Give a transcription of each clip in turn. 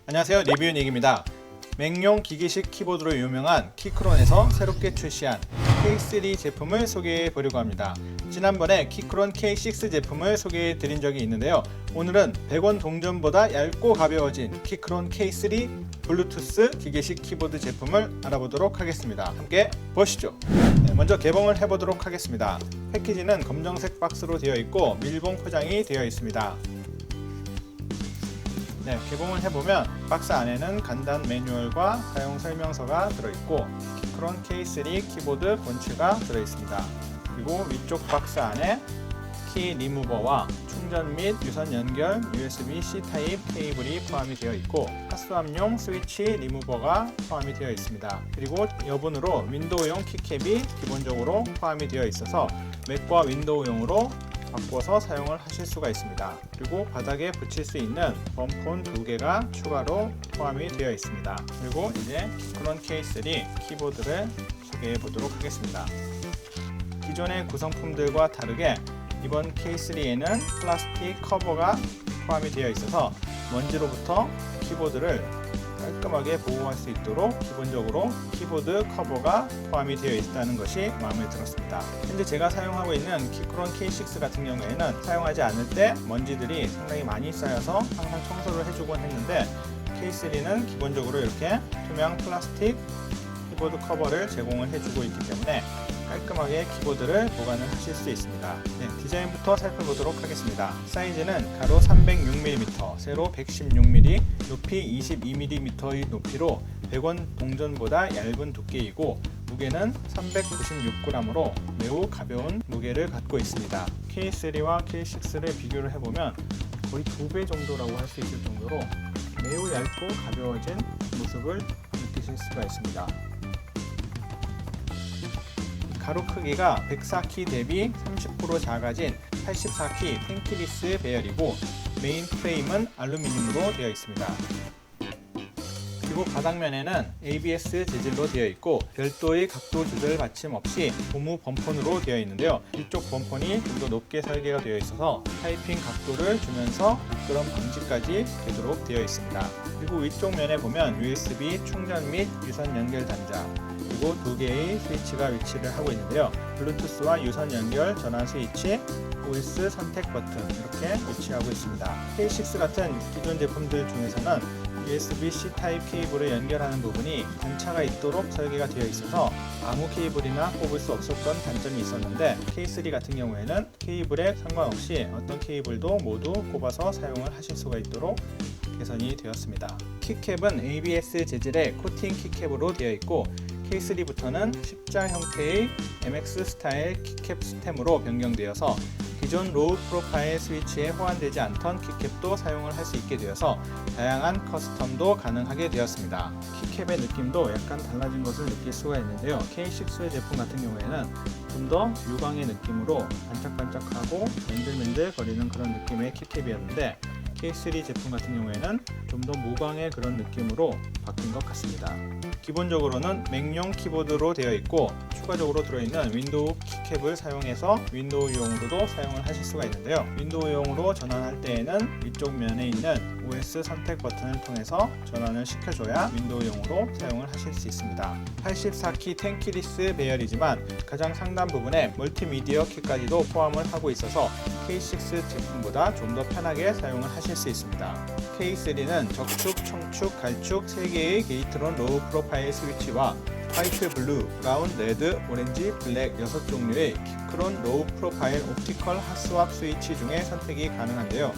안녕하세요, 리뷰유닉입니다. 맥용 기기식 키보드로 유명한 키크론에서 새롭게 출시한 K3 제품을 소개해 보려고 합니다. 지난번에 키크론 K6 제품을 소개해 드린 적이 있는데요. 오늘은 100원 동전보다 얇고 가벼워진 키크론 K3 블루투스 기계식 키보드 제품을 알아보도록 하겠습니다. 함께 보시죠. 먼저 개봉을 해보도록 하겠습니다. 패키지는 검정색 박스로 되어 있고 밀봉 포장이 되어 있습니다. 개봉을 해보면 박스 안에는 간단 매뉴얼과 사용 설명서가 들어있고 키크론 K3 키보드 본체가 들어있습니다. 그리고 위쪽 박스 안에 키 리무버와 충전 및 유선 연결 USB-C 타입 케이블이 포함이 되어 있고 핫스왑용 스위치 리무버가 포함이 되어 있습니다. 그리고 여분으로 윈도우용 키캡이 기본적으로 포함이 되어 있어서 맥과 윈도우용으로 바꿔서 사용을 하실 수가 있습니다. 그리고 바닥에 붙일 수 있는 범폰 2개가 추가로 포함이 되어 있습니다. 그리고 이제 키크론 K3 키보드를 소개해 보도록 하겠습니다. 기존의 구성품들과 다르게 이번 K3에는 플라스틱 커버가 포함이 되어 있어서 먼지로부터 키보드를 깔끔하게 보호할 수 있도록 기본적으로 키보드 커버가 포함이 되어 있다는 것이 마음에 들었습니다. 현재 제가 사용하고 있는 키크론 K6 같은 경우에는 사용하지 않을 때 먼지들이 상당히 많이 쌓여서 항상 청소를 해주곤 했는데 K3는 기본적으로 이렇게 투명 플라스틱 키보드 커버를 제공을 해주고 있기 때문에 깔끔하게 키보드를 보관을 하실 수 있습니다. 디자인부터 살펴보도록 하겠습니다. 사이즈는 가로 306mm, 세로 116mm, 높이 22mm의 높이로 100원 동전보다 얇은 두께이고 무게는 396g으로 매우 가벼운 무게를 갖고 있습니다. K3와 K6를 비교를 해보면 거의 2배 정도라고 할 수 있을 정도로 매우 얇고 가벼워진 모습을 느끼실 수가 있습니다. 가로 크기가 104키 대비 30% 작아진 84키 텐키리스 배열이고 메인 프레임은 알루미늄으로 되어 있습니다. 그리고 바닥면에는 ABS 재질로 되어 있고 별도의 각도 조절 받침 없이 고무 범폰으로 되어 있는데요. 이쪽 범폰이 좀 더 높게 설계가 되어 있어서 타이핑 각도를 주면서 미끄럼 방지까지 되도록 되어 있습니다. 그리고 위쪽 면에 보면 USB 충전 및 유선 연결 단자 그리고 2개의 스위치가 위치를 하고 있는데요. 블루투스와 유선 연결 전환 스위치, OS 선택 버튼 이렇게 위치하고 있습니다. K6 같은 기존 제품들 중에서는 USB-C 타입 케이블을 연결하는 부분이 단차가 있도록 설계가 되어 있어서 아무 케이블이나 꼽을 수 없었던 단점이 있었는데 K3 같은 경우에는 케이블에 상관없이 어떤 케이블도 모두 꼽아서 사용을 하실 수가 있도록 개선이 되었습니다. 키캡은 ABS 재질의 코팅 키캡으로 되어 있고 K3부터는 십자 형태의 MX 스타일 키캡 스템으로 변경되어서 기존 로우 프로파일 스위치에 호환되지 않던 키캡도 사용을 할 수 있게 되어서 다양한 커스텀도 가능하게 되었습니다. 키캡의 느낌도 약간 달라진 것을 느낄 수가 있는데요. K6 제품 같은 경우에는 좀 더 유광의 느낌으로 반짝반짝하고 맨들맨들 거리는 그런 느낌의 키캡이었는데 K3 제품 같은 경우에는 좀 더 무광의 그런 느낌으로 바뀐 것 같습니다. 기본적으로는 맥용 키보드로 되어 있고 추가적으로 들어있는 윈도우 키캡을 사용해서 윈도우용으로도 사용을 하실 수가 있는데요. 윈도우용으로 전환할 때에는 위쪽 면에 있는 OS 선택 버튼을 통해서 전환을 시켜줘야 윈도우용으로 사용을 하실 수 있습니다. 84키 텐키리스 배열이지만 가장 상단 부분에 멀티미디어 키까지도 포함을 하고 있어서 K6 제품보다 좀 더 편하게 사용을 하실 수 있습니다. K3는 적축, 청축, 갈축 3개의 게이트론 로우 프로파일 스위치와 화이트, 블루, 브라운, 레드, 오렌지, 블랙 6종류의 키크론 로우 프로파일 옵티컬 핫스왑 스위치 중에 선택이 가능한데요.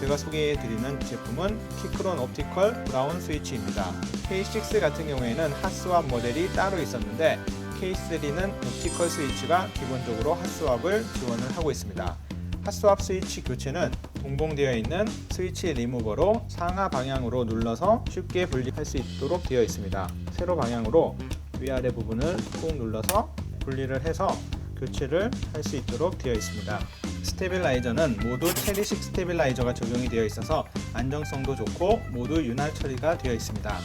제가 소개해드리는 제품은 키크론 옵티컬 브라운 스위치입니다. K6 같은 경우에는 핫스왑 모델이 따로 있었는데 K3는 옵티컬 스위치가 기본적으로 핫스왑을 지원을 하고 있습니다. 핫스왑 스위치 교체는 동봉되어 있는 스위치 리무버로 상하 방향으로 눌러서 쉽게 분리할 수 있도록 되어 있습니다. 세로 방향으로 위아래 부분을 꾹 눌러서 분리를 해서 교체를 할 수 있도록 되어 있습니다. 스테빌라이저는 모두 체리식 스테빌라이저가 적용이 되어 있어서 안정성도 좋고 모두 윤활 처리가 되어 있습니다.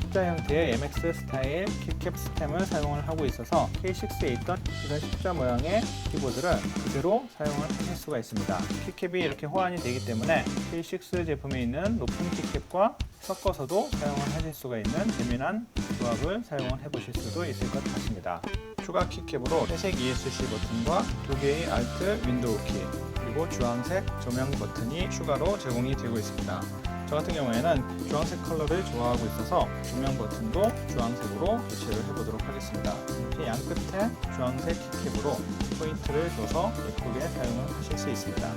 십자 형태의 MX 스타일 키캡 스템을 사용을 하고 있어서 K6에 있던 이런 십자 모양의 키보드를 그대로 사용을 하실 수가 있습니다. 키캡이 이렇게 호환이 되기 때문에 K6 제품에 있는 높은 키캡과 섞어서도 사용을 하실 수가 있는 재미난 조합을 사용을 해보실 수도 있을 것 같습니다. 추가 키캡으로 회색 ESC 버튼과 2개의 Alt 윈도우 키, 그리고 주황색 조명 버튼이 추가로 제공이 되고 있습니다. 저 같은 경우에는 주황색 컬러를 좋아하고 있어서 조명 버튼도 주황색으로 교체를 해보도록 하겠습니다. 이렇게 양 끝에 주황색 키캡으로 포인트를 줘서 예쁘게 사용을 하실 수 있습니다.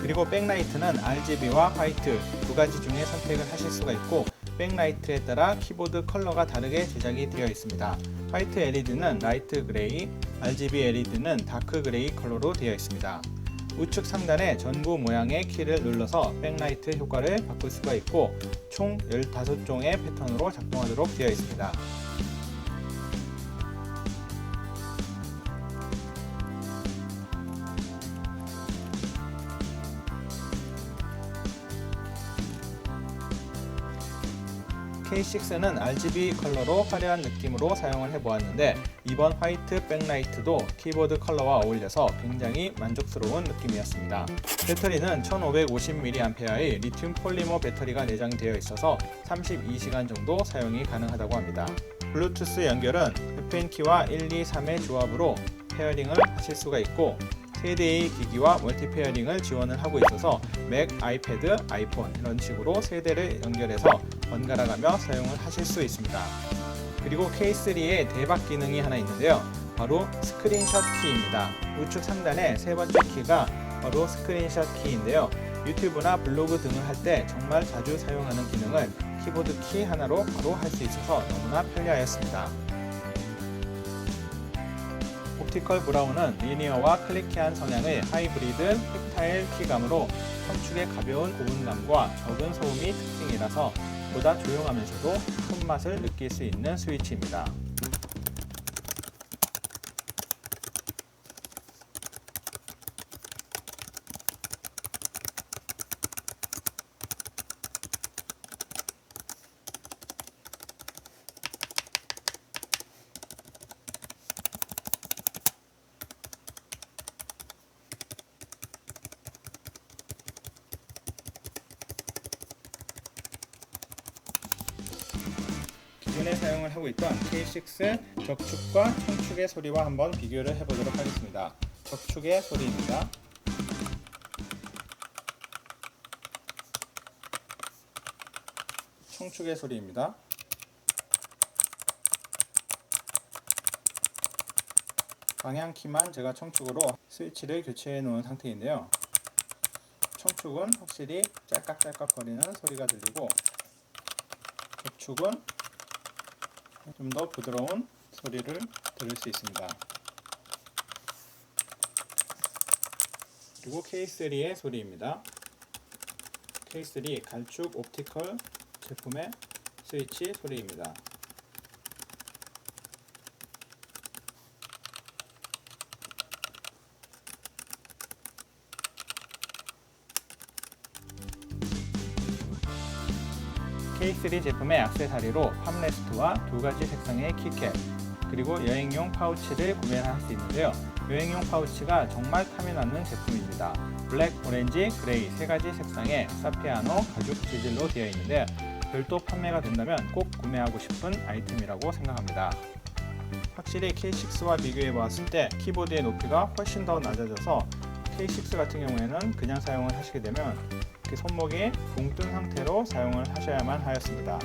그리고 백라이트는 RGB와 화이트 두 가지 중에 선택을 하실 수가 있고, 백라이트에 따라 키보드 컬러가 다르게 제작이 되어 있습니다. 화이트 LED는 라이트 그레이, RGB LED는 다크 그레이 컬러로 되어 있습니다. 우측 상단에 전구 모양의 키를 눌러서 백라이트 효과를 바꿀 수가 있고, 총 15종의 패턴으로 작동하도록 되어 있습니다. K6는 RGB 컬러로 화려한 느낌으로 사용을 해보았는데, 이번 화이트 백라이트도 키보드 컬러와 어울려서 굉장히 만족스러운 느낌이었습니다. 배터리는 1550mAh의 리튬 폴리머 배터리가 내장되어 있어서 32시간 정도 사용이 가능하다고 합니다. 블루투스 연결은 FN키와 1, 2, 3의 조합으로 페어링을 하실 수가 있고, 3대의 기기와 멀티 페어링을 지원을 하고 있어서 맥, 아이패드, 아이폰 이런 식으로 3대를 연결해서 번갈아가며 사용을 하실 수 있습니다. 그리고 K3의 대박 기능이 하나 있는데요. 바로 스크린샷 키입니다. 우측 상단의 세 번째 키가 바로 스크린샷 키인데요. 유튜브나 블로그 등을 할 때 정말 자주 사용하는 기능을 키보드 키 하나로 바로 할 수 있어서 너무나 편리하였습니다. 옵티컬 브라운은 리니어와 클리키한 성향의 하이브리드 팩타일 키감으로 청축의 가벼운 고분감과 적은 소음이 특징이라서 보다 조용하면서도 손맛을 느낄 수 있는 스위치입니다. 기존에 사용을 하고 있던 K6 적축과 청축의 소리와 한번 비교를 해보도록 하겠습니다. 적축의 소리입니다. 청축의 소리입니다. 방향키만 제가 청축으로 스위치를 교체해 놓은 상태인데요. 청축은 확실히 짤깍짤깍 거리는 소리가 들리고, 적축은 좀 더 부드러운 소리를 들을 수 있습니다. 그리고 K3의 소리입니다. K3 갈축 옵티컬 제품의 스위치 소리입니다. K3 제품의 액세서리로 팜레스트와 두 가지 색상의 키캡, 그리고 여행용 파우치를 구매할 수 있는데요. 여행용 파우치가 정말 탐이 나는 제품입니다. 블랙, 오렌지, 그레이 세 가지 색상의 사피아노 가죽 재질로 되어 있는데, 별도 판매가 된다면 꼭 구매하고 싶은 아이템이라고 생각합니다. 확실히 K6와 비교해 보았을 때 키보드의 높이가 훨씬 더 낮아져서 K6 같은 경우에는 그냥 사용을 하시게 되면 손목이 붕 뜬 상태로 사용을 하셔야만 하였습니다.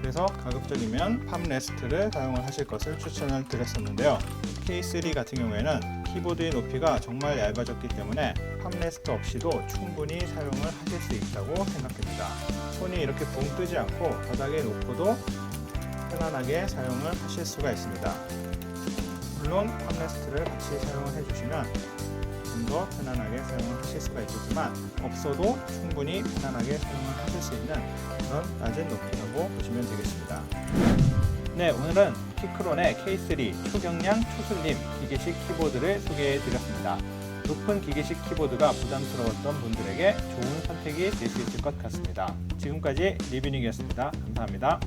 그래서 가급적이면 팜레스트를 사용을 하실 것을 추천을 드렸었는데요. K3 같은 경우에는 키보드의 높이가 정말 얇아졌기 때문에 팜레스트 없이도 충분히 사용을 하실 수 있다고 생각됩니다. 손이 이렇게 붕 뜨지 않고 바닥에 놓고도 편안하게 사용을 하실 수가 있습니다. 물론 팜레스트를 같이 사용을 해주시면 좀 더 편안하게 사용을 하실 수가 있겠지만, 없어도 충분히 편안하게 사용을 하실 수 있는 그런 낮은 높이라고 보시면 되겠습니다. 네, 오늘은 키크론의 K3 초경량 초슬림 기계식 키보드를 소개해 드렸습니다. 높은 기계식 키보드가 부담스러웠던 분들에게 좋은 선택이 될 수 있을 것 같습니다. 지금까지 리뷰닝이었습니다. 감사합니다.